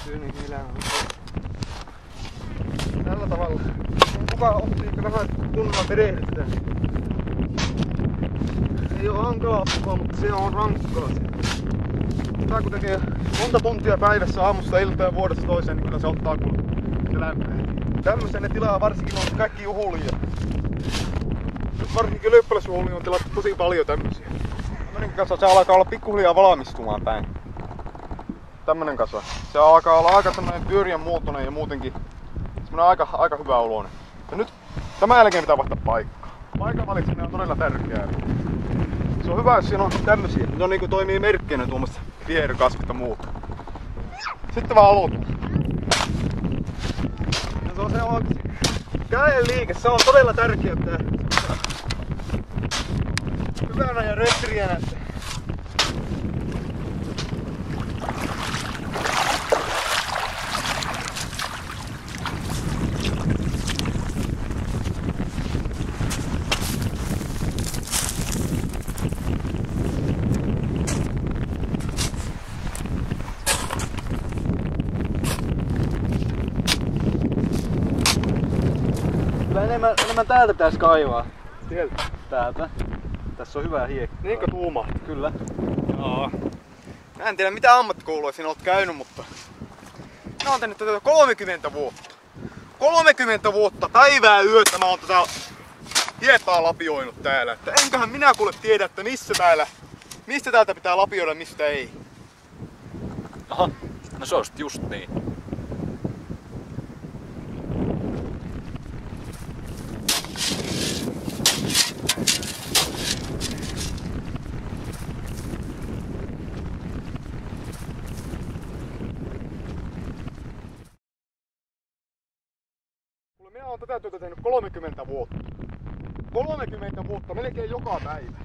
Tyyninen elämä. Tällä tavalla. Kuka oppii vähän kunnolla perehdyttää. Ei oo hankalaa puhua, mutta se on rankkaa. Tää kun tekee monta tuntia päivässä aamusta iltaan ja vuodesta toiseen, niin kyllä se ottaa kun se lämpää. Tämmösen ne tilaa varsinkin on kaikki juhlia. Varsinkin löyppälösjuhlia on tilattu tosi paljon tämmösiä. Tämmönen kasa, se alkaa olla pikkuhiljaa valmistumaan päin. Tämmönen kasa. Se alkaa olla aika semmonen pyöriän muotoinen ja muutenkin semmonen aika hyvä oloinen. Ja nyt tämän jälkeen pitää vaihtaa paikkaa. Paikan valitseminen on todella tärkeää. Se on hyvä, jos siinä on tämmösiä. Ne on niinku toimii merkkeinä tuommoista viherkasvista muuta. Sitten vaan aloitetaan. Ja se on se käden liike, se on todella tärkeää tää. Hyvänä ja retriänä. Enemmän täältä pitäisi kaivaa. Sieltä. Täältä. Tässä on hyvä hiekka. Niinkö tuuma? Kyllä. Joo. Mä en tiedä mitä ammattikoulua siinä olet käynyt, mutta mä oon tehnyt tätä 30 vuotta. 30 vuotta päivää yötä mä oon tätä hietaa lapioinut täällä. Että enköhän minä kuule tiedä, että mistä täältä pitää lapioida, mistä ei. Aha. No se on just niin. Minä oon tätä työtä tehnyt 30 vuotta. 30 vuotta, melkein joka päivä.